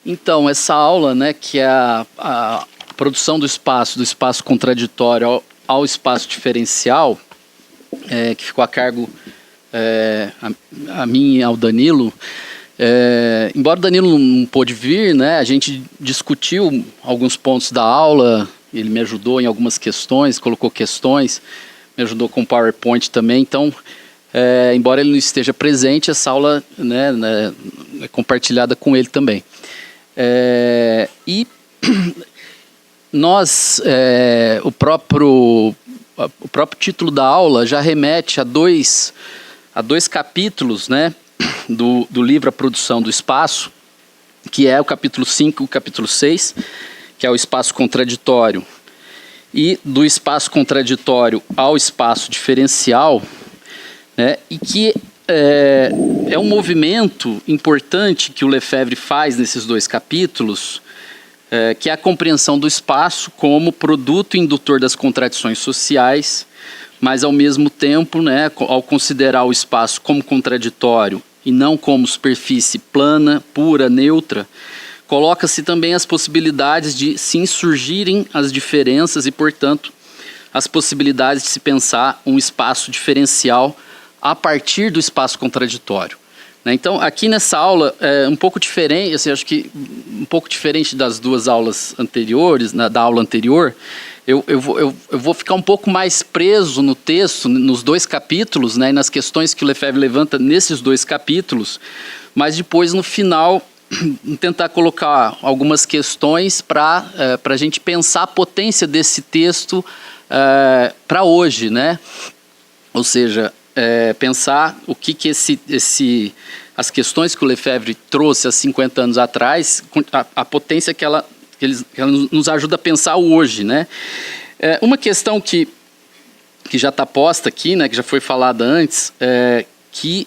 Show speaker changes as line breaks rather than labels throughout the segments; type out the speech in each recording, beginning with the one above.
Então, essa aula, né, que é a produção do espaço contraditório ao espaço diferencial, que ficou a cargo a mim e ao Danilo. Embora o Danilo não pôde vir, né, a gente discutiu alguns pontos da aula, ele me ajudou em algumas questões, colocou questões, me ajudou com o PowerPoint também. Então, embora ele não esteja presente, essa aula, né, é compartilhada com ele também. E nós, o próprio título da aula já remete a dois capítulos, né, do livro A Produção do Espaço, que é o capítulo 5 e o capítulo 6, que é o espaço contraditório. E do espaço contraditório ao espaço diferencial, né, e que é um movimento importante que o Lefebvre faz nesses dois capítulos, que é a compreensão do espaço como produto indutor das contradições sociais, mas ao mesmo tempo, né, ao considerar o espaço como contraditório e não como superfície plana, pura, neutra, coloca-se também as possibilidades de se insurgirem as diferenças e, portanto, as possibilidades de se pensar um espaço diferencial a partir do espaço contraditório. Então, aqui nessa aula, é um pouco diferente, assim, acho que um pouco diferente das duas aulas anteriores, da aula anterior, eu vou ficar um pouco mais preso no texto, nos dois capítulos, né, e nas questões que o Lefebvre levanta nesses dois capítulos, mas depois, no final, tentar colocar algumas questões para a gente pensar a potência desse texto para hoje, né? Ou seja, pensar o que as questões que o Lefebvre trouxe há 50 anos atrás, a potência que ela nos ajuda a pensar hoje, né? Uma questão que já está posta aqui, né, que já foi falada antes, que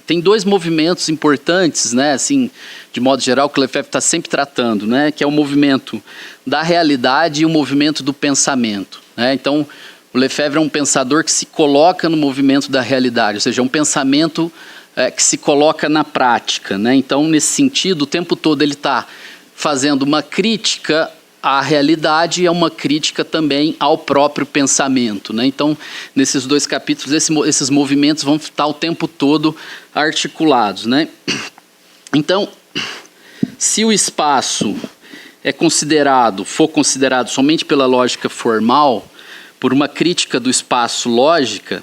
tem dois movimentos importantes, né, assim, de modo geral, que o Lefebvre está sempre tratando, né, que é o movimento da realidade e o movimento do pensamento, né? Então, o Lefebvre é um pensador que se coloca no movimento da realidade, ou seja, é um pensamento que se coloca na prática, né? Então, nesse sentido, o tempo todo ele está fazendo uma crítica à realidade e é uma crítica também ao próprio pensamento, né? Então, nesses dois capítulos, esses movimentos vão estar o tempo todo articulados, né? Então, se o espaço for considerado somente pela lógica formal, por uma crítica do espaço lógica,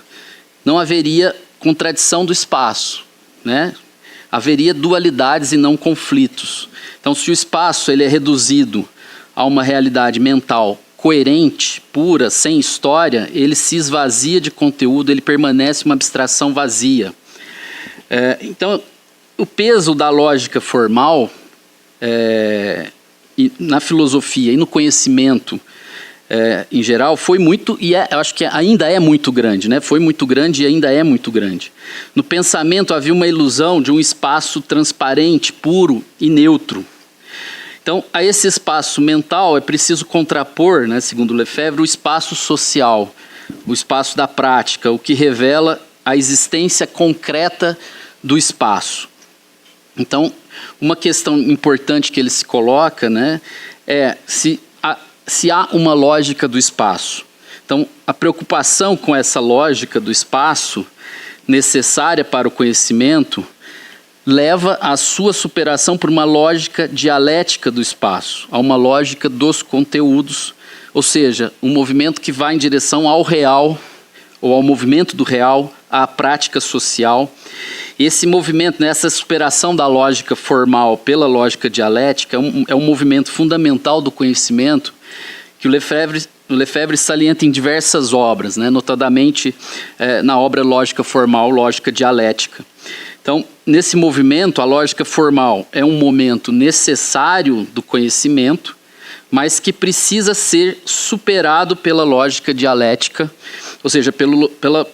não haveria contradição do espaço, né? Haveria dualidades e não conflitos. Então, se o espaço ele é reduzido a uma realidade mental coerente, pura, sem história, ele se esvazia de conteúdo, ele permanece uma abstração vazia. Então, o peso da lógica formal na filosofia e no conhecimento em geral, foi muito, e eu acho que ainda é muito grande, né? Foi muito grande e ainda é muito grande. No pensamento havia uma ilusão de um espaço transparente, puro e neutro. Então, a esse espaço mental é preciso contrapor, né, segundo Lefebvre, o espaço social, o espaço da prática, o que revela a existência concreta do espaço. Então, uma questão importante que ele se coloca, né, é se há uma lógica do espaço. Então, a preocupação com essa lógica do espaço, necessária para o conhecimento, leva à sua superação por uma lógica dialética do espaço, a uma lógica dos conteúdos, ou seja, um movimento que vai em direção ao real, ou ao movimento do real, à prática social. Esse movimento, essa superação da lógica formal pela lógica dialética, é um movimento fundamental do conhecimento, que o Lefebvre salienta em diversas obras, né, notadamente na obra Lógica Formal, Lógica Dialética. Então, nesse movimento, a lógica formal é um momento necessário do conhecimento, mas que precisa ser superado pela lógica dialética, ou seja, pela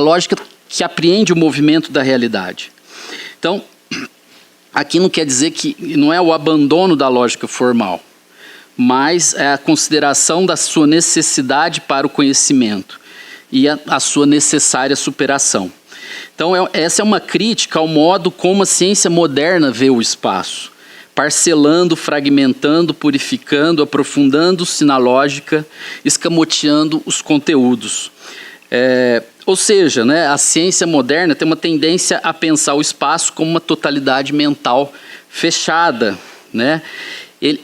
lógica que apreende o movimento da realidade. Então, aqui não quer dizer que não é o abandono da lógica formal, mas é a consideração da sua necessidade para o conhecimento e a sua necessária superação. Então, Então, essa é uma crítica ao modo como a ciência moderna vê o espaço, parcelando, fragmentando, purificando, aprofundando-se na lógica, escamoteando os conteúdos. Ou seja, né, a ciência moderna tem uma tendência a pensar o espaço como uma totalidade mental fechada, né?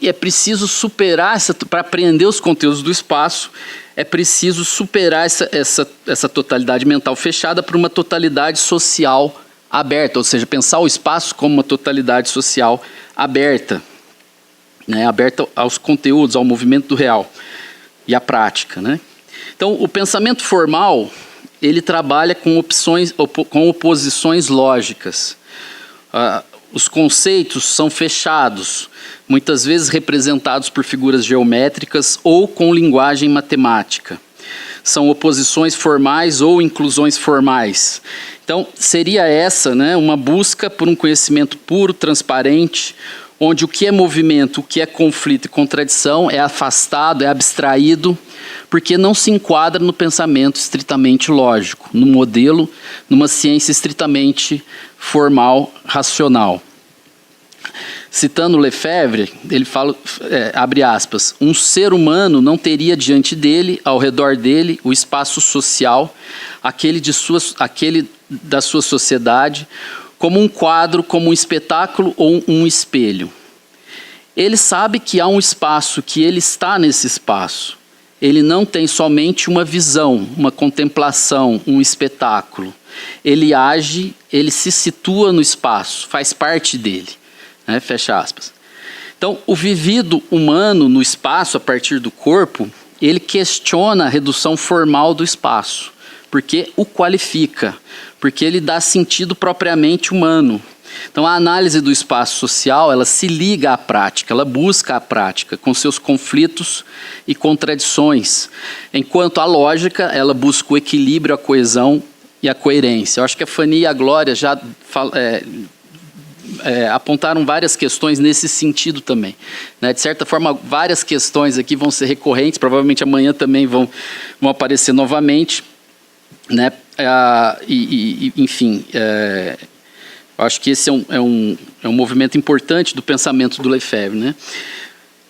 É preciso superar, para apreender os conteúdos do espaço, é preciso superar essa totalidade mental fechada para uma totalidade social aberta, ou seja, pensar o espaço como uma totalidade social aberta, né? Aberta aos conteúdos, ao movimento do real e à prática, né? Então, o pensamento formal, ele trabalha com oposições lógicas. Os conceitos são fechados, muitas vezes representados por figuras geométricas ou com linguagem matemática. São oposições formais ou inclusões formais. Então, seria essa, né, uma busca por um conhecimento puro, transparente, onde o que é movimento, o que é conflito e contradição é afastado, é abstraído, porque não se enquadra no pensamento estritamente lógico, no modelo, numa ciência estritamente formal, racional. Citando Lefebvre, ele fala, abre aspas, um ser humano não teria diante dele, ao redor dele, o espaço social, aquele da sua sociedade, como um quadro, como um espetáculo ou um espelho. Ele sabe que há um espaço, que ele está nesse espaço. Ele não tem somente uma visão, uma contemplação, um espetáculo. Ele age, ele se situa no espaço, faz parte dele. Né? Fecha aspas. Então, o vivido humano no espaço, a partir do corpo, ele questiona a redução formal do espaço, porque o qualifica, porque ele dá sentido propriamente humano. Então, a análise do espaço social, ela se liga à prática, ela busca a prática, com seus conflitos e contradições, enquanto a lógica, ela busca o equilíbrio, a coesão e a coerência. Eu acho que a Fanny e a Glória já apontaram várias questões nesse sentido também. Né? De certa forma, várias questões aqui vão ser recorrentes, provavelmente amanhã também vão aparecer novamente. Né? Enfim, eu acho que esse é um movimento importante do pensamento do Lefebvre. Né?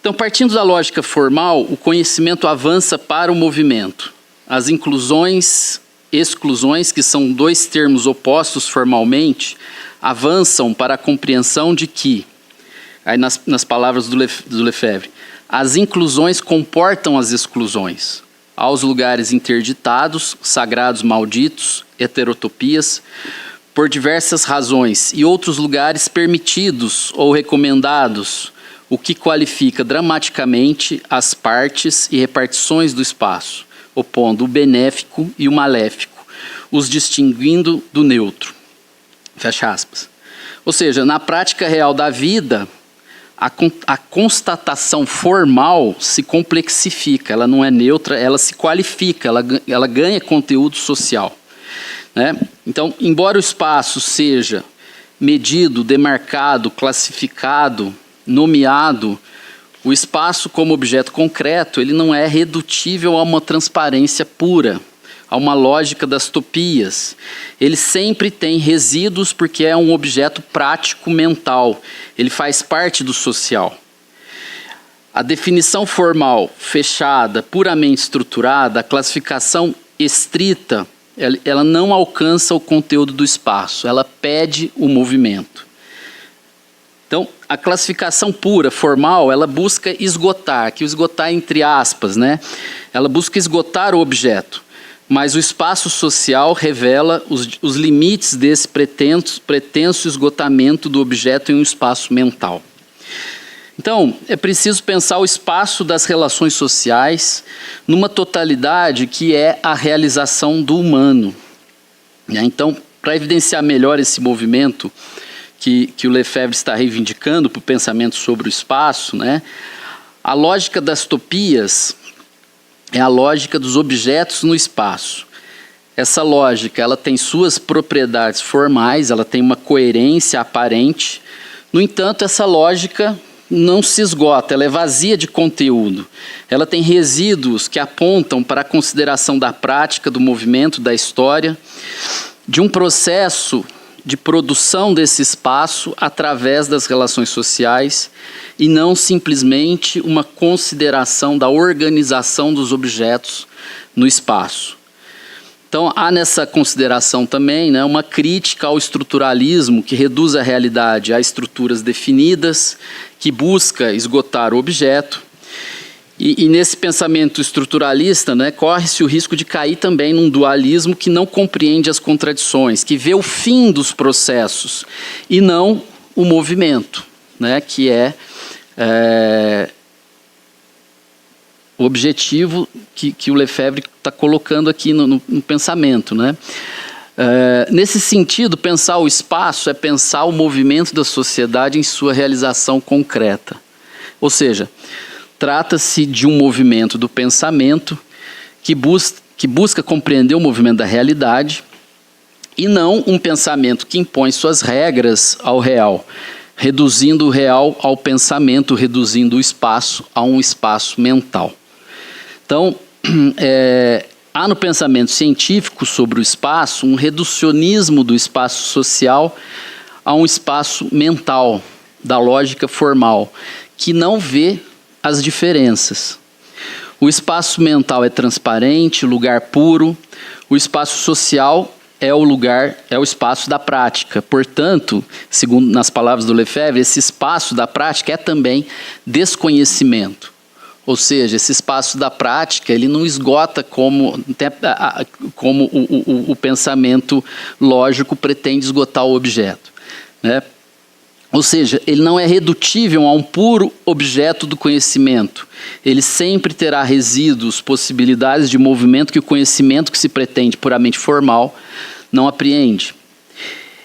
Então, partindo da lógica formal, o conhecimento avança para o movimento. As inclusões, exclusões, que são dois termos opostos formalmente, avançam para a compreensão de que, aí nas palavras do Lefebvre, as inclusões comportam as exclusões. Aos lugares interditados, sagrados malditos, heterotopias, por diversas razões, e outros lugares permitidos ou recomendados, o que qualifica dramaticamente as partes e repartições do espaço, opondo o benéfico e o maléfico, os distinguindo do neutro. Fecha aspas. Ou seja, na prática real da vida, a constatação formal se complexifica, ela não é neutra, ela se qualifica, ela ganha conteúdo social. Né? Então, embora o espaço seja medido, demarcado, classificado, nomeado, o espaço como objeto concreto, ele não é redutível a uma transparência pura, a uma lógica das topias. Ele sempre tem resíduos porque é um objeto prático mental, ele faz parte do social. A definição formal, fechada, puramente estruturada, a classificação estrita, ela não alcança o conteúdo do espaço, ela pede o movimento. Então, a classificação pura, formal, ela busca esgotar, que o esgotar entre aspas, né? Ela busca esgotar o objeto, mas o espaço social revela os limites desse pretenso esgotamento do objeto em um espaço mental. Então, é preciso pensar o espaço das relações sociais numa totalidade que é a realização do humano. Então, para evidenciar melhor esse movimento que o Lefebvre está reivindicando para o pensamento sobre o espaço, né, a lógica das topias é a lógica dos objetos no espaço. Essa lógica, ela tem suas propriedades formais, ela tem uma coerência aparente. No entanto, essa lógica não se esgota, ela é vazia de conteúdo. Ela tem resíduos que apontam para a consideração da prática, do movimento, da história. de um processo de produção desse espaço através das relações sociais e não simplesmente uma consideração da organização dos objetos no espaço. Então, há nessa consideração também, né, uma crítica ao estruturalismo que reduz a realidade a estruturas definidas, que busca esgotar o objeto. E nesse pensamento estruturalista, né, corre-se o risco de cair também num dualismo que não compreende as contradições, que vê o fim dos processos e não o movimento, né, que é o objetivo que o Lefebvre está colocando aqui no pensamento, né? Nesse sentido, pensar o espaço é pensar o movimento da sociedade em sua realização concreta. Ou seja, trata-se de um movimento do pensamento que busca compreender o movimento da realidade e não um pensamento que impõe suas regras ao real, reduzindo o real ao pensamento, reduzindo o espaço a um espaço mental. Então, há no pensamento científico sobre o espaço um reducionismo do espaço social a um espaço mental, da lógica formal, que não vê as diferenças. O espaço mental é transparente, lugar puro. O espaço social é o espaço da prática. Portanto, segundo nas palavras do Lefebvre, esse espaço da prática é também desconhecimento. Ou seja, esse espaço da prática ele não esgota como o pensamento lógico pretende esgotar o objeto, né? Ou seja, ele não é redutível a um puro objeto do conhecimento. Ele sempre terá resíduos, possibilidades de movimento que o conhecimento que se pretende puramente formal não apreende.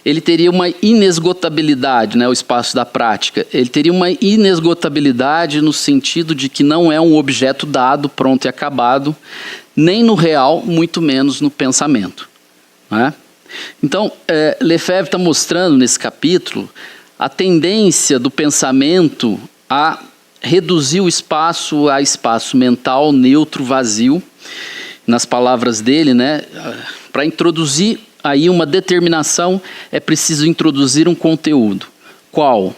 Ele teria uma inesgotabilidade, né, o espaço da prática. Ele teria uma inesgotabilidade no sentido de que não é um objeto dado, pronto e acabado, nem no real, muito menos no pensamento, né? Então, Lefebvre está mostrando nesse capítulo a tendência do pensamento a reduzir o espaço a espaço mental, neutro, vazio. Nas palavras dele, né, para introduzir aí uma determinação, é preciso introduzir um conteúdo. Qual?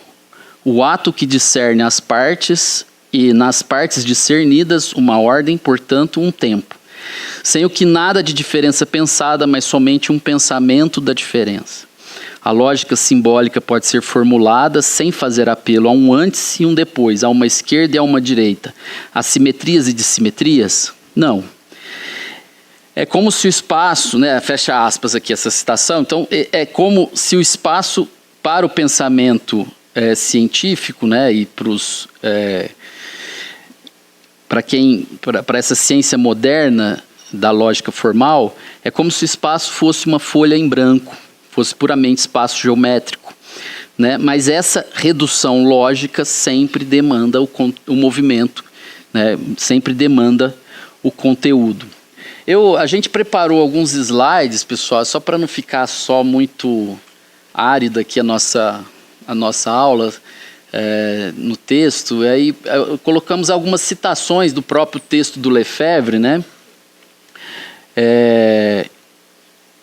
O ato que discerne as partes e nas partes discernidas uma ordem, portanto, um tempo. Sem o que nada de diferença pensada, mas somente um pensamento da diferença. A lógica simbólica pode ser formulada sem fazer apelo a um antes e um depois, a uma esquerda e a uma direita. A simetrias e dissimetrias? Não. É como se o espaço, né, fecha aspas aqui essa citação, então é como se o espaço para o pensamento científico, né, e para essa ciência moderna da lógica formal, é como se o espaço fosse uma folha em branco, fosse puramente espaço geométrico, né? Mas essa redução lógica sempre demanda o movimento, né? Sempre demanda o conteúdo. A gente preparou alguns slides, pessoal, só para não ficar só muito árida aqui a nossa aula no texto. Aí colocamos algumas citações do próprio texto do Lefebvre, né?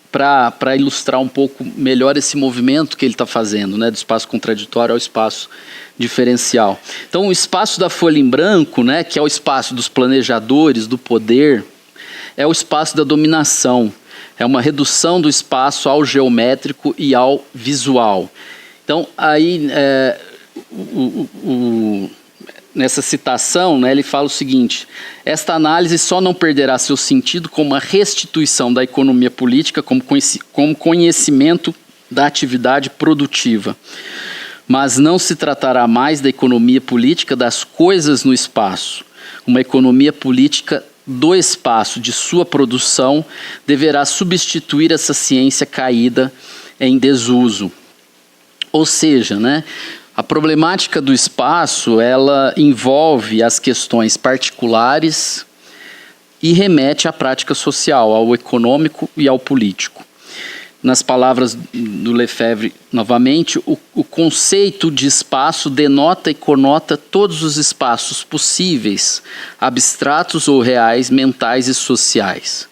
Para ilustrar um pouco melhor esse movimento que ele está fazendo, né, do espaço contraditório ao espaço diferencial. Então, o espaço da folha em branco, né, que é o espaço dos planejadores, do poder, é o espaço da dominação. É uma redução do espaço ao geométrico e ao visual. Então, aí, nessa citação, né, ele fala o seguinte: esta análise só não perderá seu sentido com uma restituição da economia política como conhecimento da atividade produtiva. Mas não se tratará mais da economia política das coisas no espaço. Uma economia política do espaço, de sua produção, deverá substituir essa ciência caída em desuso. Ou seja, né, a problemática do espaço, ela envolve as questões particulares e remete à prática social, ao econômico e ao político. Nas palavras do Lefebvre, novamente, o conceito de espaço denota e conota todos os espaços possíveis, abstratos ou reais, mentais e sociais.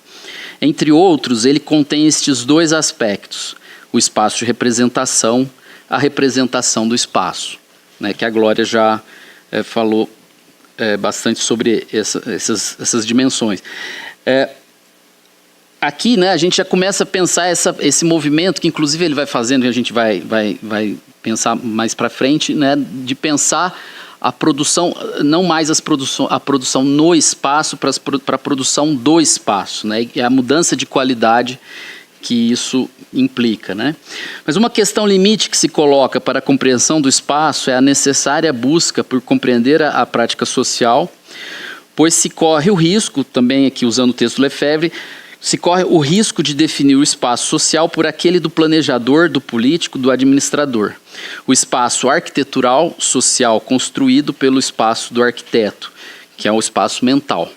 Entre outros, ele contém estes dois aspectos: o espaço de representação, a representação do espaço, né, que a Glória já falou bastante sobre essas dimensões. Aqui, né, a gente já começa a pensar esse movimento, que inclusive ele vai fazendo, e a gente vai pensar mais para frente, né, de pensar a produção, não mais a produção no espaço para a produção do espaço, né, e a mudança de qualidade que isso implica, né? Mas uma questão limite que se coloca para a compreensão do espaço é a necessária busca por compreender a prática social, pois se corre o risco, também aqui usando o texto do Lefebvre, se corre o risco de definir o espaço social por aquele do planejador, do político, do administrador. O espaço arquitetural social construído pelo espaço do arquiteto, que é o espaço mental.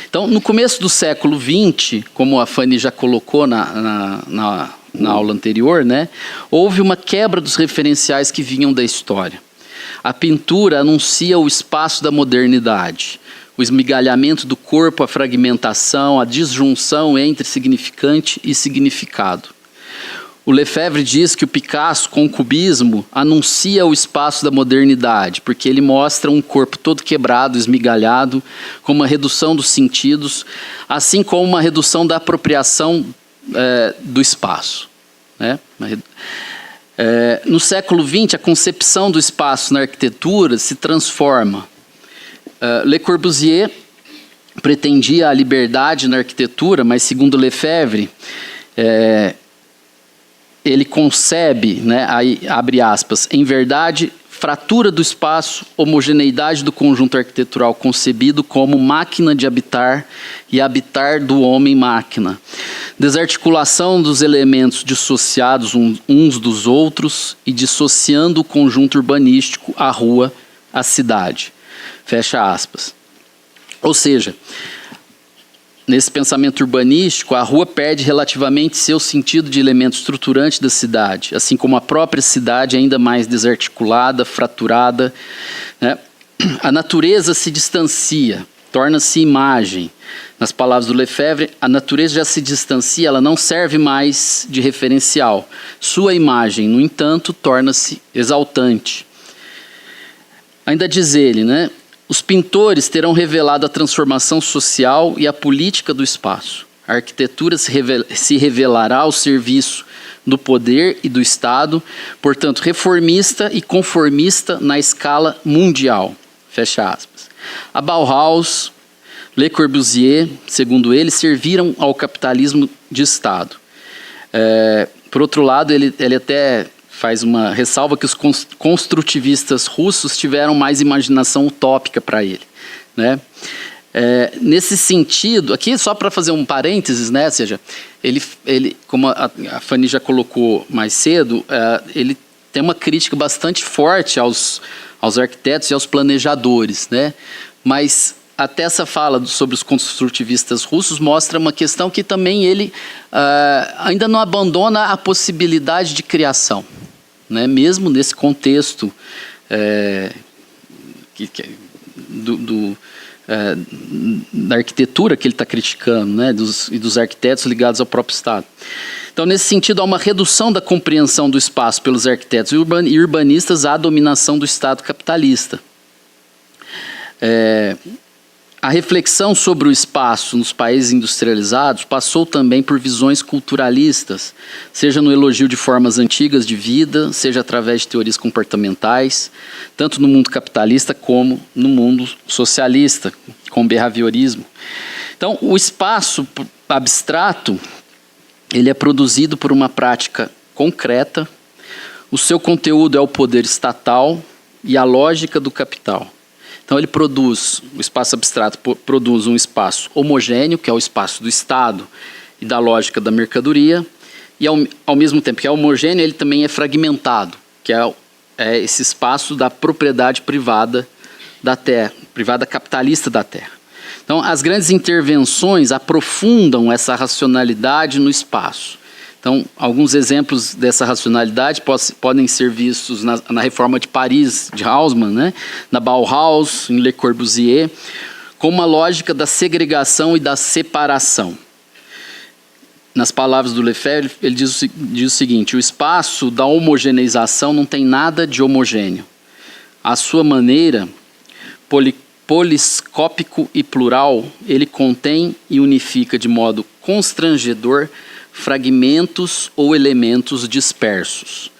Então, no começo do século XX, como a Fanny já colocou na aula anterior, né, houve uma quebra dos referenciais que vinham da história. A pintura anuncia o espaço da modernidade, o esmigalhamento do corpo, a fragmentação, a disjunção entre significante e significado. O Lefebvre diz que o Picasso, com o cubismo, anuncia o espaço da modernidade, porque ele mostra um corpo todo quebrado, esmigalhado, com uma redução dos sentidos, assim como uma redução da apropriação do espaço, né? No século XX, a concepção do espaço na arquitetura se transforma. Le Corbusier pretendia a liberdade na arquitetura, mas, segundo Lefebvre, ele concebe, né, aí, abre aspas, em verdade, fratura do espaço, homogeneidade do conjunto arquitetural concebido como máquina de habitar e habitar do homem-máquina, desarticulação dos elementos dissociados uns dos outros e dissociando o conjunto urbanístico, a rua, a cidade. Fecha aspas. Ou seja, nesse pensamento urbanístico, a rua perde relativamente seu sentido de elemento estruturante da cidade, assim como a própria cidade ainda mais desarticulada, fraturada, né? A natureza se distancia, torna-se imagem. Nas palavras do Lefebvre, a natureza já se distancia, ela não serve mais de referencial. Sua imagem, no entanto, torna-se exaltante. Ainda diz ele, né? Os pintores terão revelado a transformação social e a política do espaço. A arquitetura se revelará ao serviço do poder e do Estado, portanto, reformista e conformista na escala mundial. Fecha aspas. A Bauhaus, Le Corbusier, segundo ele, serviram ao capitalismo de Estado. Por outro lado, ele até faz uma ressalva que os construtivistas russos tiveram mais imaginação utópica para ele, né? Nesse sentido, aqui só para fazer um parênteses, né? Ou seja, ele como a Fanny já colocou mais cedo, ele tem uma crítica bastante forte aos arquitetos e aos planejadores, né? Mas até essa fala sobre os construtivistas russos mostra uma questão que também ele ainda não abandona a possibilidade de criação, né? Mesmo nesse contexto da arquitetura que ele está criticando, né? dos arquitetos ligados ao próprio Estado. Então, nesse sentido, há uma redução da compreensão do espaço pelos arquitetos e urbanistas à dominação do Estado capitalista. A reflexão sobre o espaço nos países industrializados passou também por visões culturalistas, seja no elogio de formas antigas de vida, seja através de teorias comportamentais, tanto no mundo capitalista como no mundo socialista, com behaviorismo. Então, o espaço abstrato, ele é produzido por uma prática concreta, o seu conteúdo é o poder estatal e a lógica do capital. Então ele produz, o espaço abstrato produz um espaço homogêneo, que é o espaço do Estado e da lógica da mercadoria, e ao mesmo tempo que é homogêneo, ele também é fragmentado, que é esse espaço da propriedade privada da terra, privada capitalista da terra. Então as grandes intervenções aprofundam essa racionalidade no espaço. Então, alguns exemplos dessa racionalidade podem ser vistos na Reforma de Paris, de Haussmann, né? Na Bauhaus, em Le Corbusier, com uma lógica da segregação e da separação. Nas palavras do Lefebvre, ele diz o seguinte: o espaço da homogeneização não tem nada de homogêneo. À sua maneira, poliscópico e plural, ele contém e unifica de modo constrangedor fragmentos ou elementos dispersos.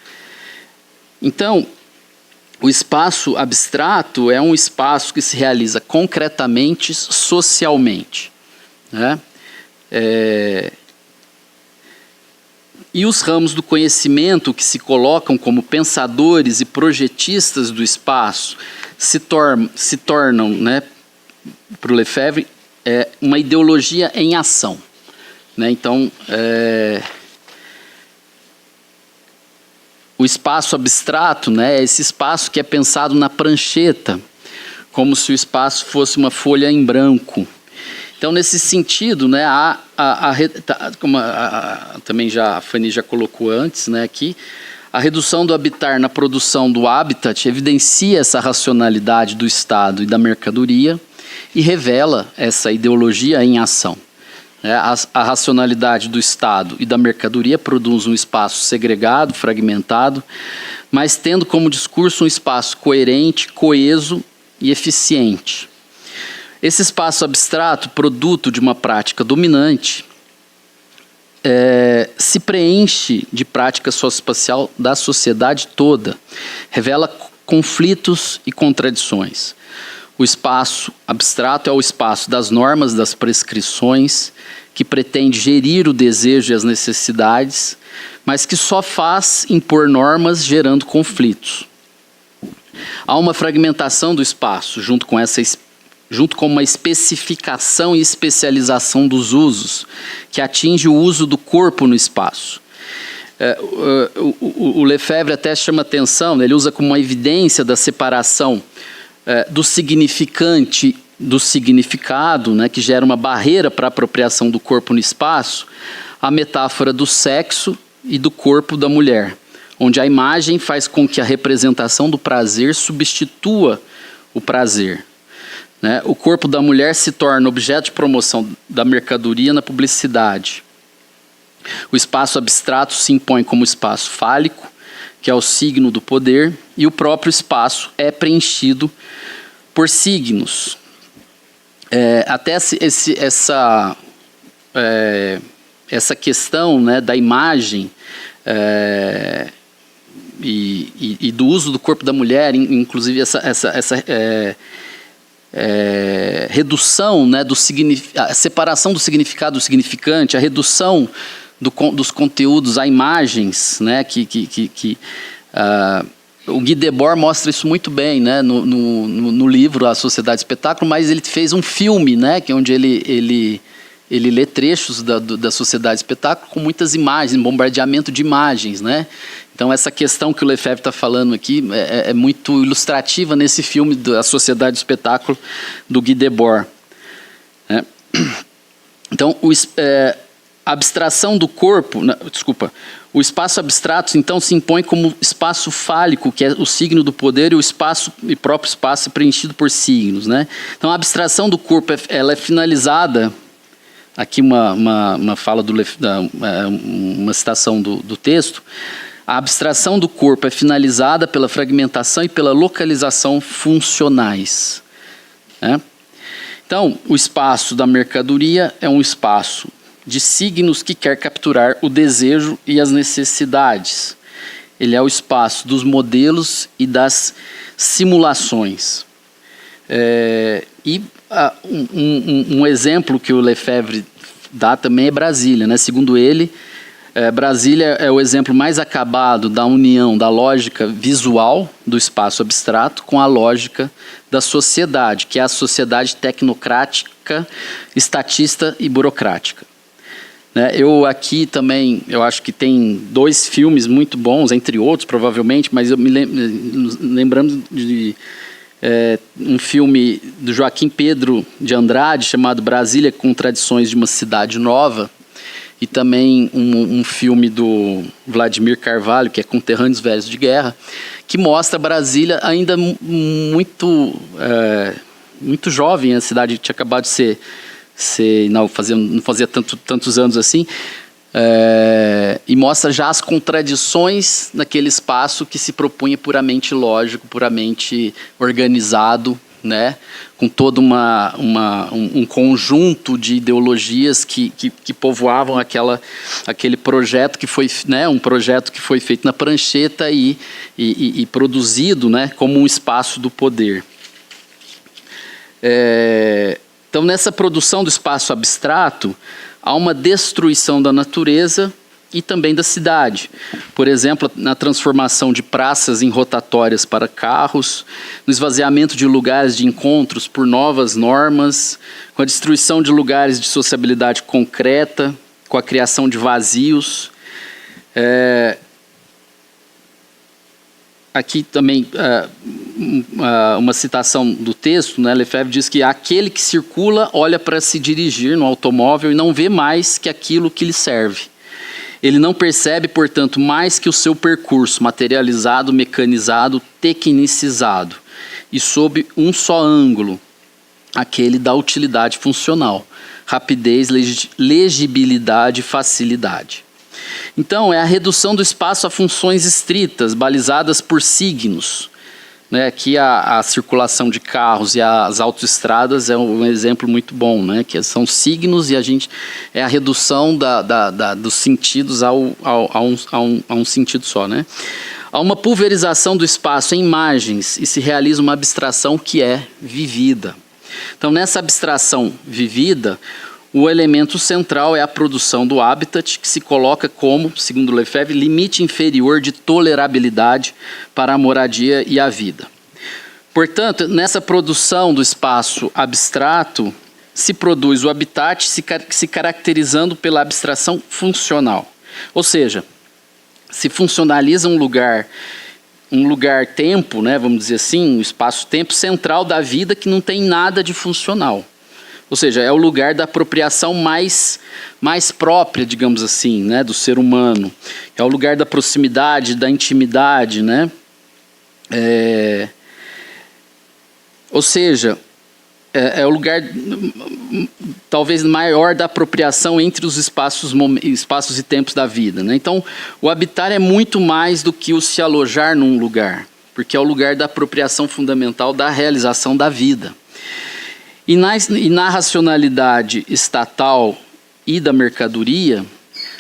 Então, o espaço abstrato é um espaço que se realiza concretamente, socialmente, né? E os ramos do conhecimento que se colocam como pensadores e projetistas do espaço se tornam, né, para o Lefebvre, uma ideologia em ação, né? Então, o espaço abstrato, né, é esse espaço que é pensado na prancheta, como se o espaço fosse uma folha em branco. Então, nesse sentido, né, como também a Fanny já colocou antes, né, aqui, a redução do habitar na produção do habitat evidencia essa racionalidade do Estado e da mercadoria e revela essa ideologia em ação. A racionalidade do Estado e da mercadoria produz um espaço segregado, fragmentado, mas tendo como discurso um espaço coerente, coeso e eficiente. Esse espaço abstrato, produto de uma prática dominante, se preenche de prática socioespacial da sociedade toda, revela conflitos e contradições. O espaço abstrato é o espaço das normas, das prescrições, que pretende gerir o desejo e as necessidades, mas que só faz impor normas gerando conflitos. Há uma fragmentação do espaço, junto com uma especificação e especialização dos usos, que atinge o uso do corpo no espaço. O Lefebvre até chama atenção, ele usa como uma evidência da separação do significante do significado, né, que gera uma barreira para a apropriação do corpo no espaço, a metáfora do sexo e do corpo da mulher, onde a imagem faz com que a representação do prazer substitua o prazer. Né? O corpo da mulher se torna objeto de promoção da mercadoria na publicidade. O espaço abstrato se impõe como espaço fálico, que é o signo do poder, e o próprio espaço é preenchido por signos. Até essa questão, né, da imagem e do uso do corpo da mulher, inclusive essa redução, né, a separação do significado do significante, a redução dos conteúdos a imagens, né, o Guy Debord mostra isso muito bem, né, no livro A Sociedade do Espetáculo, mas ele fez um filme, né, onde ele lê trechos da Sociedade do Espetáculo com muitas imagens, bombardeamento de imagens, né? Então essa questão que o Lefebvre está falando aqui é muito ilustrativa nesse filme da Sociedade do Espetáculo do Guy Debord, né? Então a abstração do corpo, o espaço abstrato então se impõe como espaço fálico, que é o signo do poder, e o próprio espaço é preenchido por signos, né? Então a abstração do corpo ela é finalizada. Aqui uma fala uma citação do texto. A abstração do corpo é finalizada pela fragmentação e pela localização funcionais, né? Então, o espaço da mercadoria é um espaço de signos que quer capturar o desejo e as necessidades. Ele é o espaço dos modelos e das simulações. Um exemplo que o Lefebvre dá também é Brasília, né? Segundo ele, Brasília é o exemplo mais acabado da união da lógica visual do espaço abstrato com a lógica da sociedade, que é a sociedade tecnocrática, estatista e burocrática. Eu aqui também, eu acho que tem 2 filmes muito bons, entre outros provavelmente, mas eu lembrando de um filme do Joaquim Pedro de Andrade chamado Brasília com Tradições de uma Cidade Nova, e também um filme do Vladimir Carvalho, que é Conterrâneos Velhos de Guerra, que mostra Brasília ainda muito muito jovem, a cidade tinha acabado de não fazia tantos anos assim, e mostra já as contradições naquele espaço que se propunha puramente lógico, puramente organizado, né, com todo um conjunto de ideologias que povoavam aquele projeto que foi, né, um projeto que foi feito na prancheta e produzido, né, como um espaço do poder. Então, nessa produção do espaço abstrato, há uma destruição da natureza e também da cidade. Por exemplo, na transformação de praças em rotatórias para carros, no esvaziamento de lugares de encontros por novas normas, com a destruição de lugares de sociabilidade concreta, com a criação de vazios. Aqui também uma citação do texto, né? Lefebvre diz que aquele que circula olha para se dirigir no automóvel e não vê mais que aquilo que lhe serve. Ele não percebe, portanto, mais que o seu percurso materializado, mecanizado, tecnicizado, e sob um só ângulo, aquele da utilidade funcional, rapidez, legibilidade e facilidade. Então, é a redução do espaço a funções estritas, balizadas por signos. Né? Aqui a circulação de carros e as autoestradas é um exemplo muito bom, né? Que são signos e é a redução dos sentidos a um sentido só. Né? Há uma pulverização do espaço em imagens e se realiza uma abstração que é vivida. Então, nessa abstração vivida, o elemento central é a produção do habitat, que se coloca como, segundo Lefebvre, limite inferior de tolerabilidade para a moradia e a vida. Portanto, nessa produção do espaço abstrato, se produz o habitat se caracterizando pela abstração funcional. Ou seja, se funcionaliza um lugar-tempo, né, vamos dizer assim, um espaço-tempo central da vida que não tem nada de funcional. Ou seja, é o lugar da apropriação mais própria, digamos assim, né, do ser humano. É o lugar da proximidade, da intimidade, né? Ou seja, é o lugar talvez maior da apropriação entre os espaços e tempos da vida. Né? Então, o habitar é muito mais do que o se alojar num lugar, porque é o lugar da apropriação fundamental da realização da vida. E na racionalidade estatal e da mercadoria,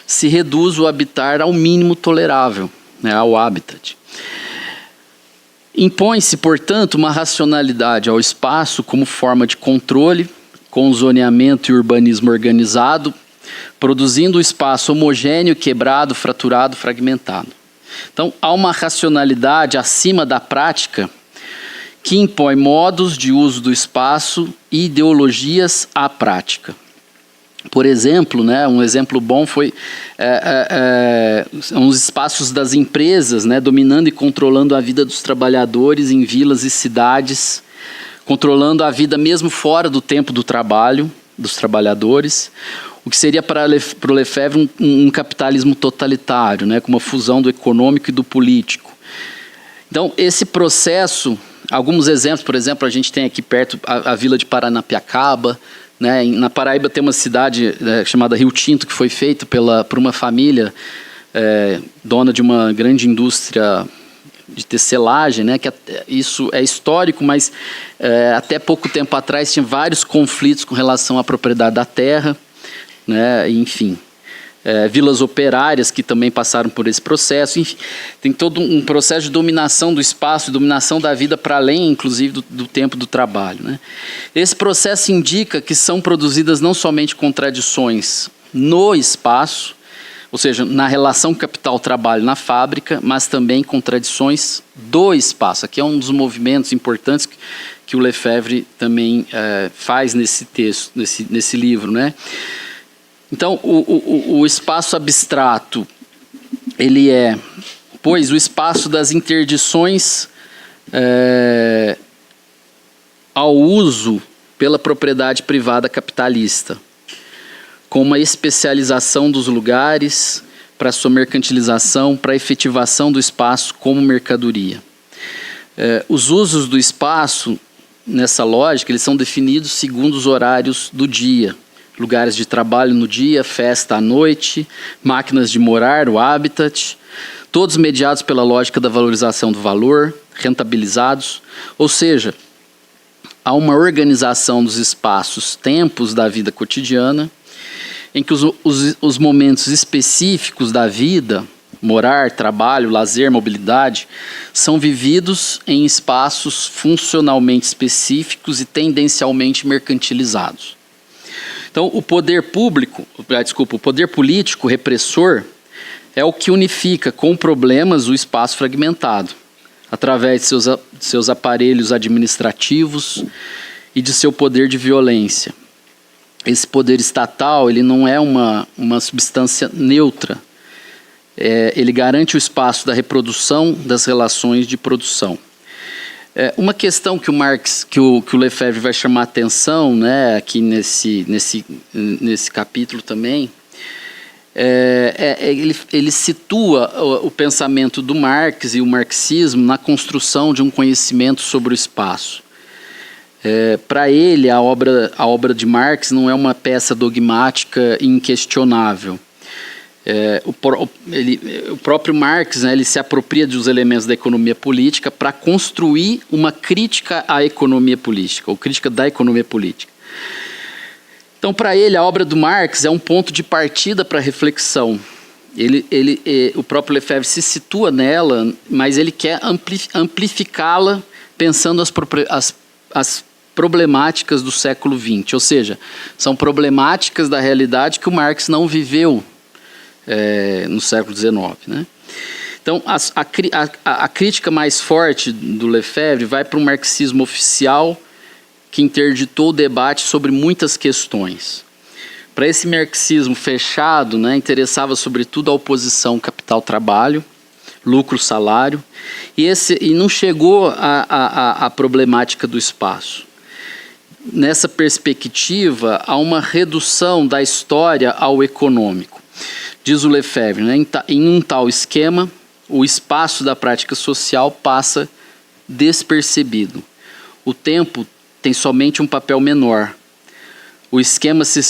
se reduz o habitar ao mínimo tolerável, né, ao habitat. Impõe-se, portanto, uma racionalidade ao espaço como forma de controle, com zoneamento e urbanismo organizado, produzindo o espaço homogêneo, quebrado, fraturado, fragmentado. Então, há uma racionalidade acima da prática que impõe modos de uso do espaço e ideologias à prática. Por exemplo, né, um exemplo bom foi os espaços das empresas, né, dominando e controlando a vida dos trabalhadores em vilas e cidades, controlando a vida mesmo fora do tempo do trabalho dos trabalhadores, o que seria para o Lefebvre um capitalismo totalitário, né, com uma fusão do econômico e do político. Então, esse processo, alguns exemplos, por exemplo, a gente tem aqui perto a vila de Paranapiacaba, né? Na Paraíba tem uma cidade chamada Rio Tinto, que foi feita por uma família dona de uma grande indústria de tecelagem, né? Que isso é histórico, mas até pouco tempo atrás tinha vários conflitos com relação à propriedade da terra, né? Enfim. Vilas operárias que também passaram por esse processo, enfim, tem todo um processo de dominação do espaço, dominação da vida para além, inclusive, do tempo do trabalho. Né? Esse processo indica que são produzidas não somente contradições no espaço, ou seja, na relação capital-trabalho na fábrica, mas também contradições do espaço. Aqui é um dos movimentos importantes que o Lefebvre também faz nesse texto, nesse livro, né? Então, o espaço abstrato, ele é, pois, o espaço das interdições ao uso pela propriedade privada capitalista, com uma especialização dos lugares para sua mercantilização, para a efetivação do espaço como mercadoria. Os usos do espaço nessa lógica, eles são definidos segundo os horários do dia. Lugares de trabalho no dia, festa à noite, máquinas de morar, o habitat, todos mediados pela lógica da valorização do valor, rentabilizados, ou seja, há uma organização dos espaços, tempos da vida cotidiana, em que os momentos específicos da vida, morar, trabalho, lazer, mobilidade, são vividos em espaços funcionalmente específicos e tendencialmente mercantilizados. Então, o poder político repressor é o que unifica com problemas o espaço fragmentado, através de seus aparelhos administrativos e de seu poder de violência. Esse poder estatal, ele não é uma substância neutra. Ele garante o espaço da reprodução das relações de produção. Uma questão que o Marx, que o Lefebvre vai chamar a atenção, né, aqui nesse capítulo também, ele situa o pensamento do Marx e o marxismo na construção de um conhecimento sobre o espaço. Para ele, a obra de Marx não é uma peça dogmática inquestionável. O próprio Marx, né, ele se apropria dos elementos da economia política para construir uma crítica à economia política, ou crítica da economia política. Então, para ele, a obra do Marx é um ponto de partida para a reflexão. O próprio Lefebvre se situa nela, mas ele quer amplificá-la pensando as problemáticas do século XX, ou seja, são problemáticas da realidade que o Marx não viveu no século XIX. Né? Então, a crítica mais forte do Lefebvre vai para um marxismo oficial que interditou o debate sobre muitas questões. Para esse marxismo fechado, né, interessava sobretudo a oposição capital-trabalho, lucro-salário, e não chegou à problemática do espaço. Nessa perspectiva, há uma redução da história ao econômico. Diz o Lefebvre, né, em um tal esquema, o espaço da prática social passa despercebido. O tempo tem somente um papel menor. O esquema se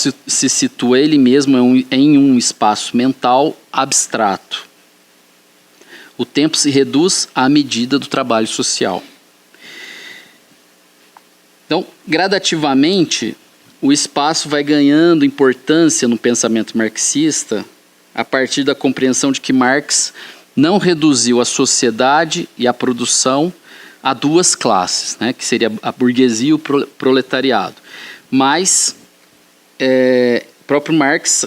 situa ele mesmo em um espaço mental abstrato. O tempo se reduz à medida do trabalho social. Então, gradativamente, o espaço vai ganhando importância no pensamento marxista a partir da compreensão de que Marx não reduziu a sociedade e a produção a duas classes, né, que seria a burguesia e o proletariado. Mas o próprio Marx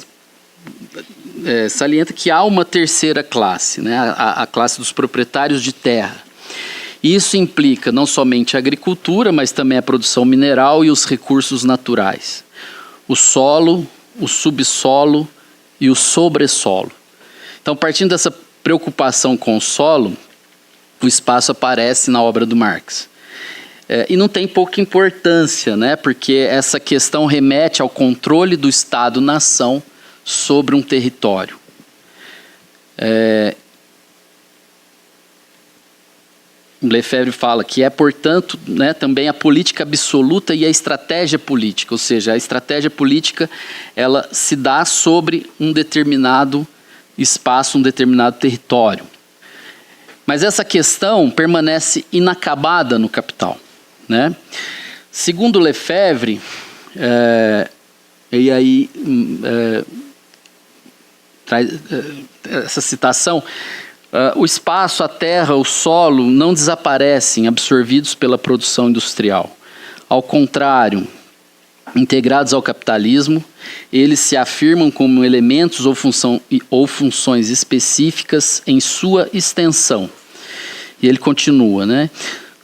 salienta que há uma terceira classe, né, a classe dos proprietários de terra. Isso implica não somente a agricultura, mas também a produção mineral e os recursos naturais. O solo, o subsolo e o sobressolo. Então, partindo dessa preocupação com o solo, o espaço aparece na obra do Marx. E não tem pouca importância, né, porque essa questão remete ao controle do Estado-nação sobre um território. Lefebvre fala que portanto, né, também a política absoluta e a estratégia política, ou seja, a estratégia política ela se dá sobre um determinado espaço, um determinado território. Mas essa questão permanece inacabada no Capital. Né? Segundo Lefebvre, e aí traz essa citação, o espaço, a terra, o solo não desaparecem absorvidos pela produção industrial. Ao contrário, integrados ao capitalismo, eles se afirmam como elementos ou funções específicas em sua extensão. E ele continua, né?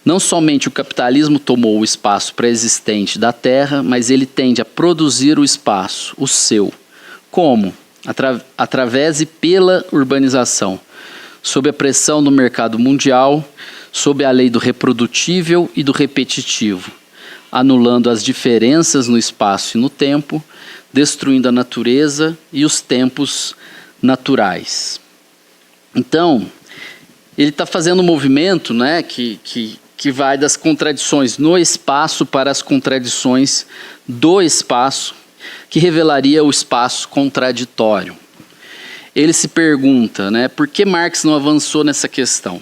Não somente o capitalismo tomou o espaço pré-existente da terra, mas ele tende a produzir o espaço, o seu. Como? Através e pela urbanização. Sob a pressão do mercado mundial, sob a lei do reprodutível e do repetitivo, anulando as diferenças no espaço e no tempo, destruindo a natureza e os tempos naturais. Então, ele está fazendo um movimento, né, que que vai das contradições no espaço para as contradições do espaço, que revelaria o espaço contraditório. Ele se pergunta, né, por que Marx não avançou nessa questão?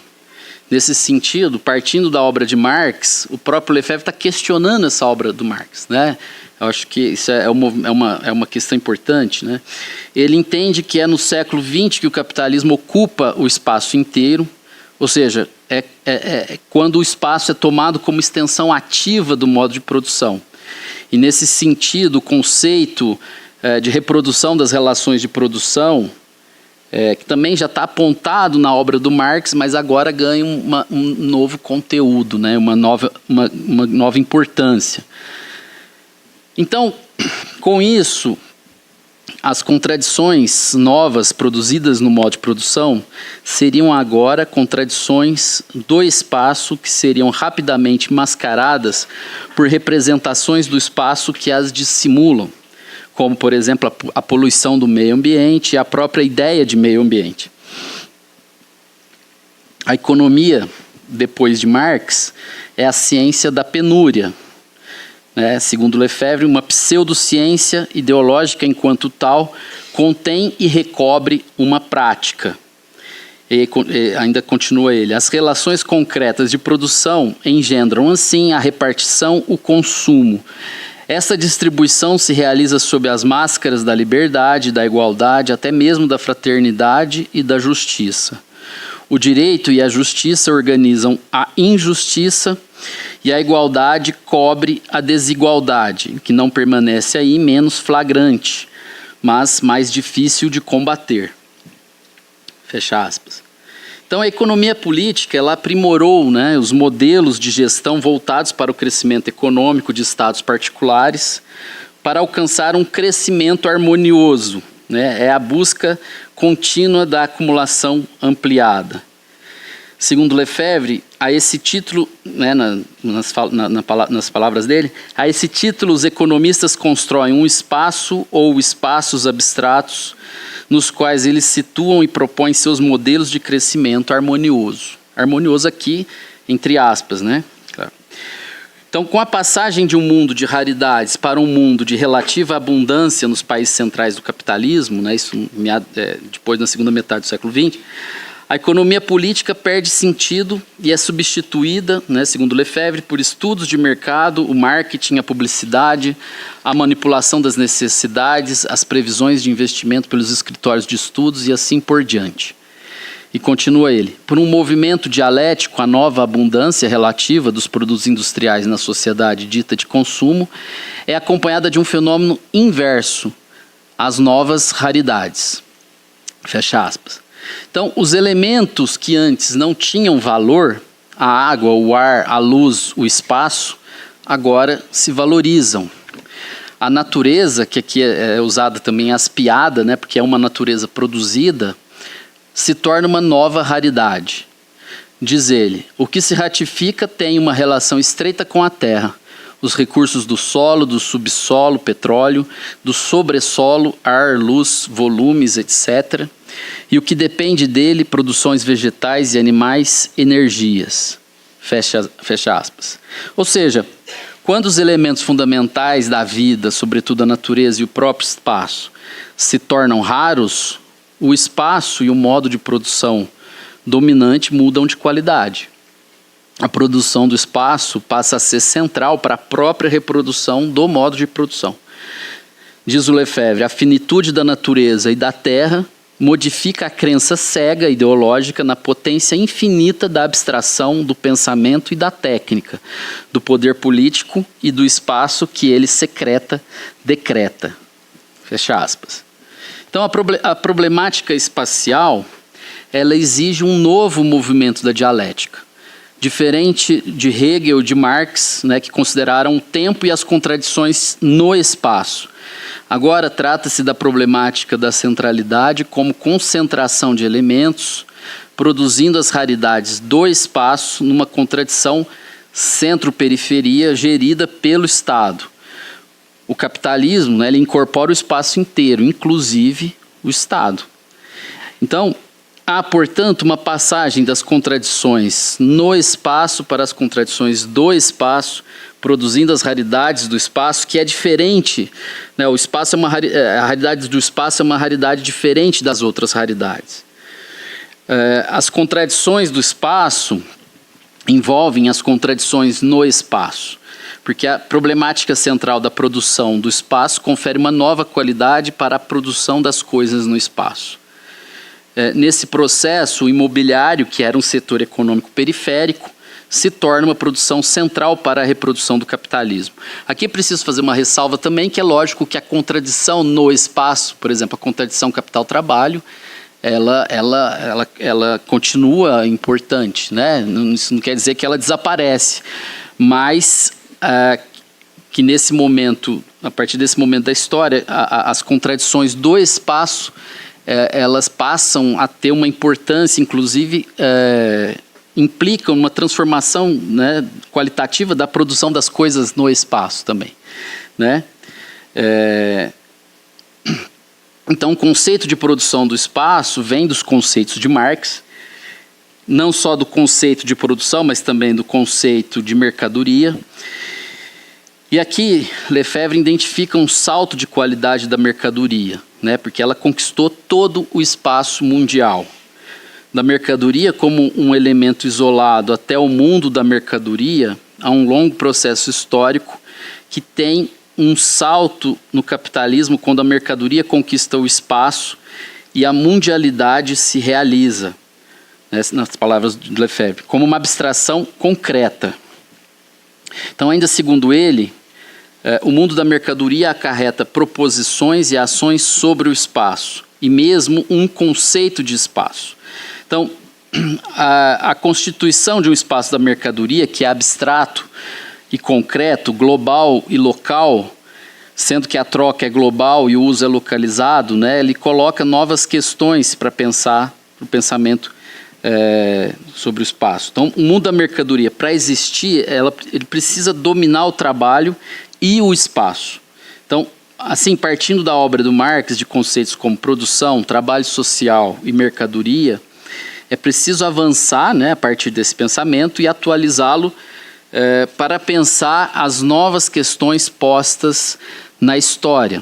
Nesse sentido, partindo da obra de Marx, o próprio Lefebvre está questionando essa obra do Marx, né? Eu acho que isso é uma questão importante, né? Ele entende que é no século XX que o capitalismo ocupa o espaço inteiro, ou seja, quando o espaço é tomado como extensão ativa do modo de produção. E nesse sentido, o conceito de reprodução das relações de produção, que também já está apontado na obra do Marx, mas agora ganha um novo conteúdo, né? uma nova importância. Então, com isso, as contradições novas produzidas no modo de produção seriam agora contradições do espaço que seriam rapidamente mascaradas por representações do espaço que as dissimulam, como, por exemplo, a poluição do meio ambiente e a própria ideia de meio ambiente. A economia, depois de Marx, é a ciência da penúria. Segundo Lefebvre, uma pseudociência ideológica enquanto tal contém e recobre uma prática. E ainda continua ele, as relações concretas de produção engendram assim a repartição, o consumo. Essa distribuição se realiza sob as máscaras da liberdade, da igualdade, até mesmo da fraternidade e da justiça. O direito e a justiça organizam a injustiça e a igualdade cobre a desigualdade, que não permanece aí menos flagrante, mas mais difícil de combater. Fecha aspas. Então a economia política ela aprimorou, né, os modelos de gestão voltados para o crescimento econômico de estados particulares para alcançar um crescimento harmonioso. É a busca contínua da acumulação ampliada. Segundo Lefebvre, a esse título, né, nas palavras dele, a esse título os economistas constroem um espaço ou espaços abstratos nos quais eles situam e propõem seus modelos de crescimento harmonioso. Harmonioso aqui, entre aspas, né? Claro. Então, com a passagem de um mundo de raridades para um mundo de relativa abundância nos países centrais do capitalismo, né, isso depois da segunda metade do século XX, a economia política perde sentido e é substituída, né, segundo Lefebvre, por estudos de mercado, o marketing, a publicidade, a manipulação das necessidades, as previsões de investimento pelos escritórios de estudos e assim por diante. E continua ele, por um movimento dialético, a nova abundância relativa dos produtos industriais na sociedade dita de consumo é acompanhada de um fenômeno inverso, as novas raridades. Fecha aspas. Então, os elementos que antes não tinham valor, a água, o ar, a luz, o espaço, agora se valorizam. A natureza, que aqui é usada também as piadas, né, porque é uma natureza produzida, se torna uma nova raridade. Diz ele, o que se ratifica tem uma relação estreita com a terra. Os recursos do solo, do subsolo, petróleo, do sobressolo, ar, luz, volumes, etc., e o que depende dele, produções vegetais e animais, energias. Fecha aspas. Ou seja, quando os elementos fundamentais da vida, sobretudo a natureza e o próprio espaço, se tornam raros, o espaço e o modo de produção dominante mudam de qualidade. A produção do espaço passa a ser central para a própria reprodução do modo de produção. Diz o Lefebvre, a finitude da natureza e da terra modifica a crença cega ideológica na potência infinita da abstração, do pensamento e da técnica, do poder político e do espaço que ele decreta. Fecha aspas. Então a problemática espacial, ela exige um novo movimento da dialética, diferente de Hegel e de Marx, né, que consideraram o tempo e as contradições no espaço. Agora trata-se da problemática da centralidade como concentração de elementos, produzindo as raridades do espaço numa contradição centro-periferia gerida pelo Estado. O capitalismo, né, ele incorpora o espaço inteiro, inclusive o Estado. Então, Há, portanto, uma passagem das contradições no espaço para as contradições do espaço, produzindo as raridades do espaço, que é diferente, né? O espaço a raridade do espaço é uma raridade diferente das outras raridades. As contradições do espaço envolvem as contradições no espaço, porque a problemática central da produção do espaço confere uma nova qualidade para a produção das coisas no espaço. Nesse processo, o imobiliário, que era um setor econômico periférico, se torna uma produção central para a reprodução do capitalismo. Aqui é preciso fazer uma ressalva também, que é lógico que a contradição no espaço, por exemplo, a contradição capital-trabalho, ela continua importante, né? Isso não quer dizer que ela desaparece, mas que nesse momento, a partir desse momento da história, as contradições do espaço, elas passam a ter uma importância, inclusive implicam uma transformação, né, qualitativa da produção das coisas no espaço também, né? Então, o conceito de produção do espaço vem dos conceitos de Marx, não só do conceito de produção, mas também do conceito de mercadoria. E aqui, Lefebvre identifica um salto de qualidade da mercadoria, né, porque ela conquistou todo o espaço mundial. Da mercadoria como um elemento isolado até o mundo da mercadoria, há um longo processo histórico que tem um salto no capitalismo quando a mercadoria conquista o espaço e a mundialidade se realiza, né, nas palavras de Lefebvre, como uma abstração concreta. Então, ainda segundo ele, o mundo da mercadoria acarreta proposições e ações sobre o espaço, e mesmo um conceito de espaço. Então, a constituição de um espaço da mercadoria, que é abstrato e concreto, global e local, sendo que a troca é global e o uso é localizado, né, ele coloca novas questões para pensar, para o pensamento sobre o espaço. Então, o mundo da mercadoria, para existir, ele precisa dominar o trabalho e o espaço. Então, assim, partindo da obra do Marx, de conceitos como produção, trabalho social e mercadoria, é preciso avançar, né, a partir desse pensamento e atualizá-lo para pensar as novas questões postas na história.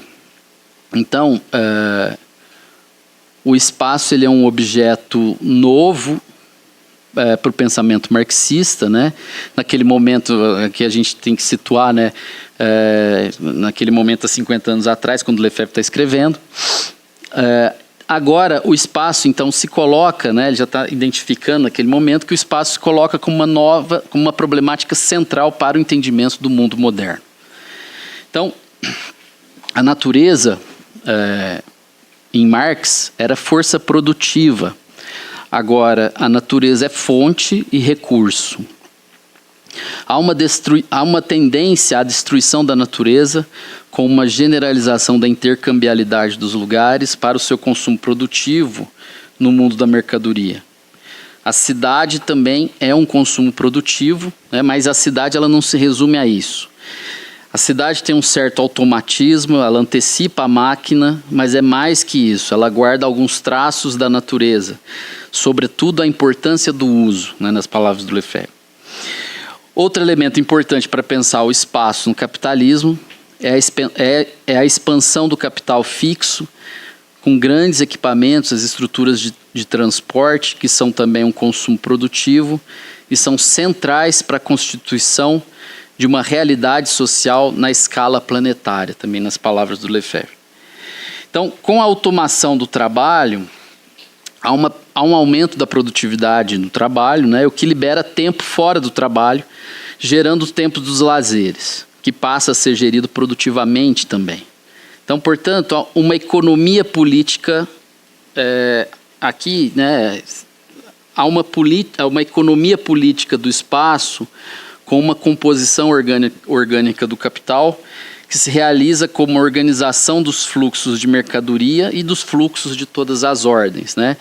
Então, o espaço ele é um objeto novo para o pensamento marxista, né? Naquele momento que a gente tem que situar, né? Naquele momento há 50 anos atrás, quando Lefebvre está escrevendo. Agora, o espaço, então, se coloca, né? Ele já está identificando naquele momento que o espaço se coloca como uma problemática central para o entendimento do mundo moderno. Então, a natureza, em Marx, era força produtiva. Agora, a natureza é fonte e recurso. Há uma tendência à destruição da natureza com uma generalização da intercambialidade dos lugares para o seu consumo produtivo no mundo da mercadoria. A cidade também é um consumo produtivo, né, mas a cidade ela não se resume a isso. A cidade tem um certo automatismo, ela antecipa a máquina, mas é mais que isso, ela guarda alguns traços da natureza, sobretudo a importância do uso, né, nas palavras do Lefebvre. Outro elemento importante para pensar o espaço no capitalismo é a expansão do capital fixo, com grandes equipamentos, as estruturas de transporte, que são também um consumo produtivo, e são centrais para a constituição de uma realidade social na escala planetária, também nas palavras do Lefebvre. Então, com a automação do trabalho, há um aumento da produtividade no trabalho, né, o que libera tempo fora do trabalho, gerando o tempo dos lazeres, que passa a ser gerido produtivamente também. Então, portanto, uma economia política, aqui, né, há uma economia política do espaço com uma composição orgânica do capital que se realiza como uma organização dos fluxos de mercadoria e dos fluxos de todas as ordens, né?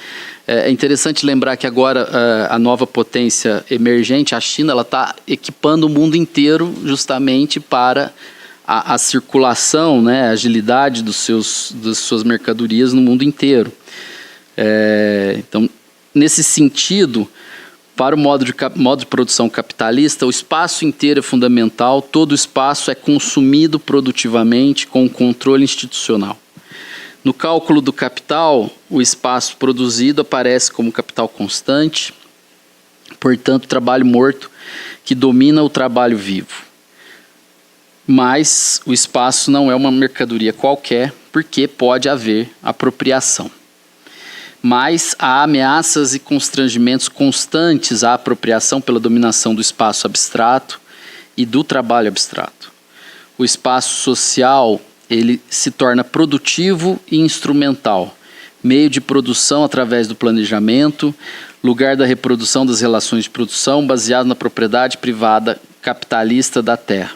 É interessante lembrar que agora a nova potência emergente, a China, ela está equipando o mundo inteiro justamente para a circulação, né, a agilidade das suas mercadorias no mundo inteiro. Então, nesse sentido, para o modo de produção capitalista, o espaço inteiro é fundamental, todo espaço é consumido produtivamente com controle institucional. No cálculo do capital, o espaço produzido aparece como capital constante, portanto, trabalho morto que domina o trabalho vivo. Mas o espaço não é uma mercadoria qualquer, porque pode haver apropriação. Mas há ameaças e constrangimentos constantes à apropriação pela dominação do espaço abstrato e do trabalho abstrato. O espaço social, ele se torna produtivo e instrumental, meio de produção através do planejamento, lugar da reprodução das relações de produção baseado na propriedade privada capitalista da terra.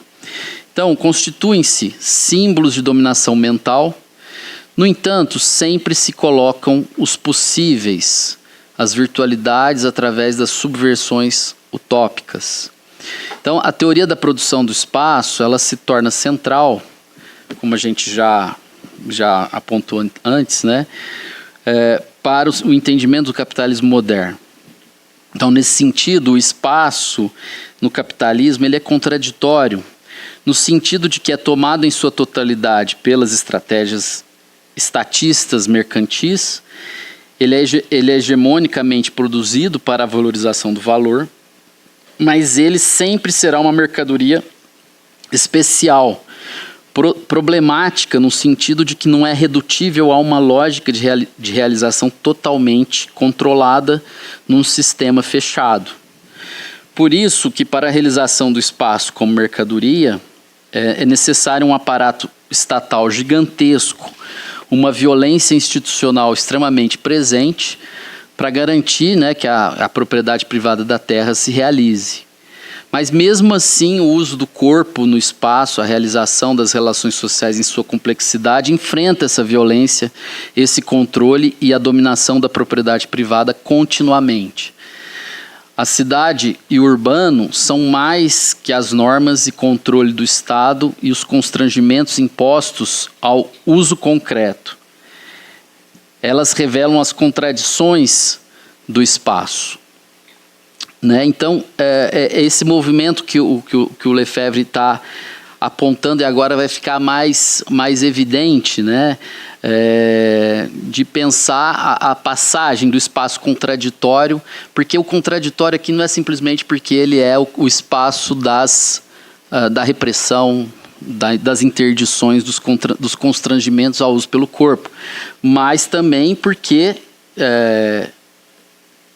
Então, constituem-se símbolos de dominação mental. No entanto, sempre se colocam os possíveis, as virtualidades através das subversões utópicas. Então, a teoria da produção do espaço, ela se torna central, como a gente já apontou antes, né, para o entendimento do capitalismo moderno. Então, nesse sentido, o espaço no capitalismo ele é contraditório, no sentido de que é tomado em sua totalidade pelas estratégias estatistas mercantis, ele é hegemonicamente produzido para a valorização do valor, mas ele sempre será uma mercadoria especial, problemática no sentido de que não é redutível a uma lógica de realização totalmente controlada num sistema fechado. Por isso que para a realização do espaço como mercadoria é necessário um aparato estatal gigantesco, uma violência institucional extremamente presente para garantir, né, que a propriedade privada da terra se realize. Mas mesmo assim o uso do corpo no espaço, a realização das relações sociais em sua complexidade enfrenta essa violência, esse controle e a dominação da propriedade privada continuamente. A cidade e o urbano são mais que as normas e controle do Estado e os constrangimentos impostos ao uso concreto. Elas revelam as contradições do espaço. Né? Então, é esse movimento que o Lefebvre está apontando e agora vai ficar mais evidente, né? De pensar a passagem do espaço contraditório, porque o contraditório aqui não é simplesmente porque ele é o espaço da repressão, das interdições, dos constrangimentos ao uso pelo corpo, mas também porque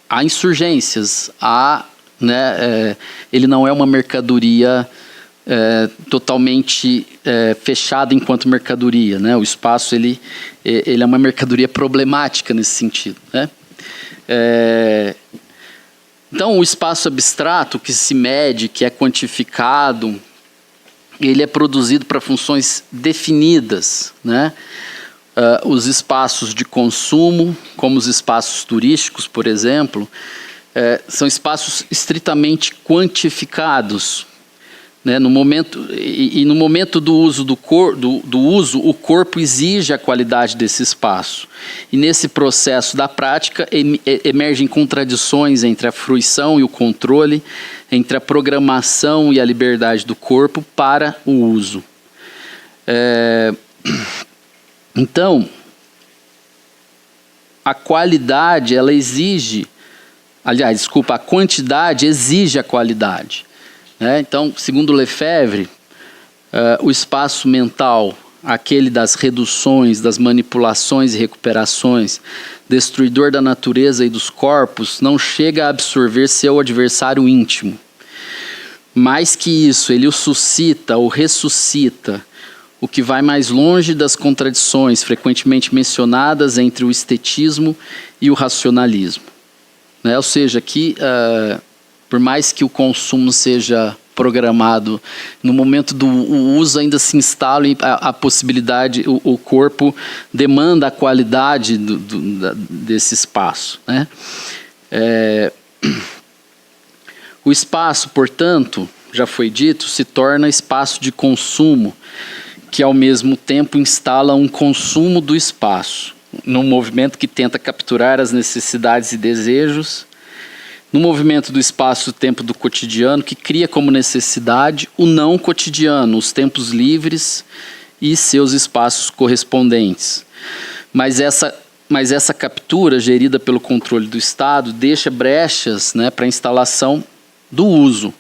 há insurgências, ele não é uma mercadoria totalmente fechada enquanto mercadoria, né? O espaço ele é uma mercadoria problemática nesse sentido, né? Então o espaço abstrato que se mede, que é quantificado, ele é produzido para funções definidas, né? Os espaços de consumo, como os espaços turísticos, por exemplo, são espaços estritamente quantificados. Né, no momento do uso o corpo exige a qualidade desse espaço. E nesse processo da prática emergem contradições entre a fruição e o controle, entre a programação e a liberdade do corpo para o uso. Então, a qualidade, ela exige, a quantidade exige a qualidade. Então, segundo Lefebvre, o espaço mental, aquele das reduções, das manipulações e recuperações, destruidor da natureza e dos corpos, não chega a absorver seu adversário íntimo. Mais que isso, ele o suscita ou ressuscita, o que vai mais longe das contradições frequentemente mencionadas entre o estetismo e o racionalismo. Ou seja, que por mais que o consumo seja programado, no momento do uso ainda se instala a possibilidade, o corpo demanda a qualidade desse espaço. Né? O espaço, portanto, já foi dito, se torna espaço de consumo, que ao mesmo tempo instala um consumo do espaço. num movimento que tenta capturar as necessidades e desejos, no movimento do espaço-tempo do cotidiano, que cria como necessidade o não cotidiano, os tempos livres e seus espaços correspondentes. Mas essa captura, gerida pelo controle do Estado, deixa brechas, né, para a instalação do uso.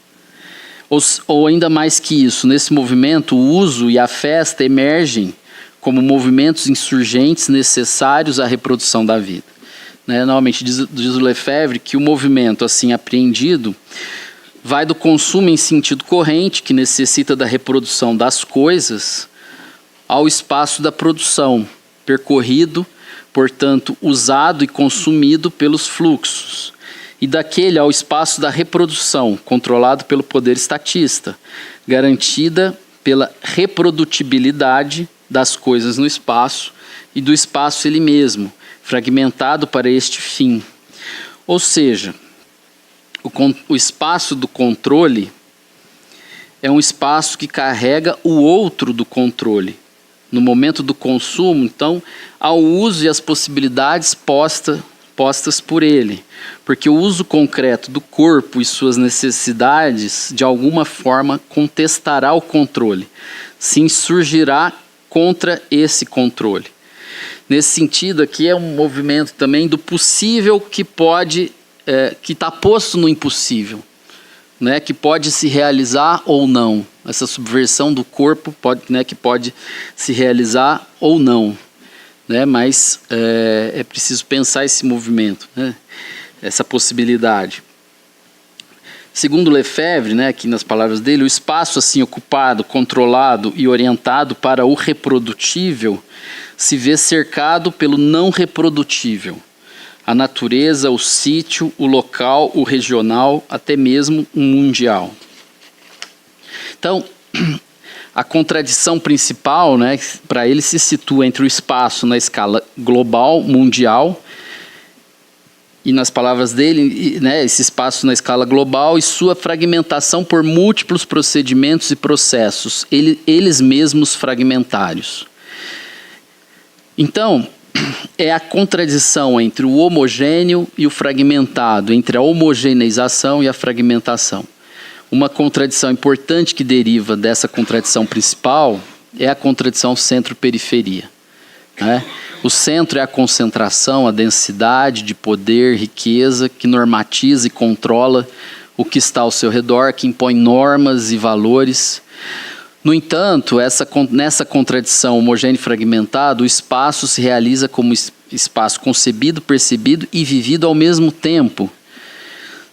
Ou ainda mais que isso, nesse movimento, o uso e a festa emergem como movimentos insurgentes necessários à reprodução da vida. Né, normalmente diz o Lefebvre que o movimento assim apreendido vai do consumo em sentido corrente, que necessita da reprodução das coisas, ao espaço da produção, percorrido, portanto, usado e consumido pelos fluxos, e daquele ao espaço da reprodução, controlado pelo poder estatista, garantida pela reprodutibilidade das coisas no espaço e do espaço ele mesmo, fragmentado para este fim. Ou seja, o espaço do controle é um espaço que carrega o outro do controle. No momento do consumo, então, há o uso e as possibilidades postas por ele, porque o uso concreto do corpo e suas necessidades, de alguma forma, contestará o controle, se insurgirá contra esse controle. Nesse sentido, aqui é um movimento também do possível que pode, que está posto no impossível, né, que pode se realizar ou não. Essa subversão do corpo que pode se realizar ou não. Né, mas é preciso pensar esse movimento, né, essa possibilidade. Segundo Lefebvre, né, aqui nas palavras dele, o espaço assim ocupado, controlado e orientado para o reprodutível se vê cercado pelo não reprodutível. A natureza, o sítio, o local, o regional, até mesmo o mundial. Então, a contradição principal, né, para ele se situa entre o espaço na escala global, mundial, e nas palavras dele, né, esse espaço na escala global e sua fragmentação por múltiplos procedimentos e processos, eles mesmos fragmentários. Então, é a contradição entre o homogêneo e o fragmentado, entre a homogeneização e a fragmentação. Uma contradição importante que deriva dessa contradição principal é a contradição centro-periferia. Né? O centro é a concentração, a densidade de poder, riqueza, que normatiza e controla o que está ao seu redor, que impõe normas e valores. No entanto, nessa contradição homogênea e fragmentada, o espaço se realiza como espaço concebido, percebido e vivido ao mesmo tempo.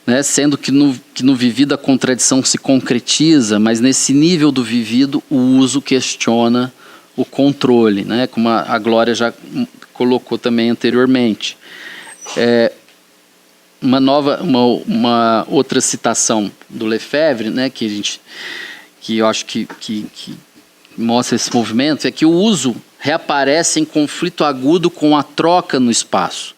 Né, sendo que no vivido a contradição se concretiza, mas nesse nível do vivido o uso questiona o controle, né, como a Glória já colocou também anteriormente. Uma outra citação do Lefebvre, né, que eu acho que mostra esse movimento, é que o uso reaparece em conflito agudo com a troca no espaço.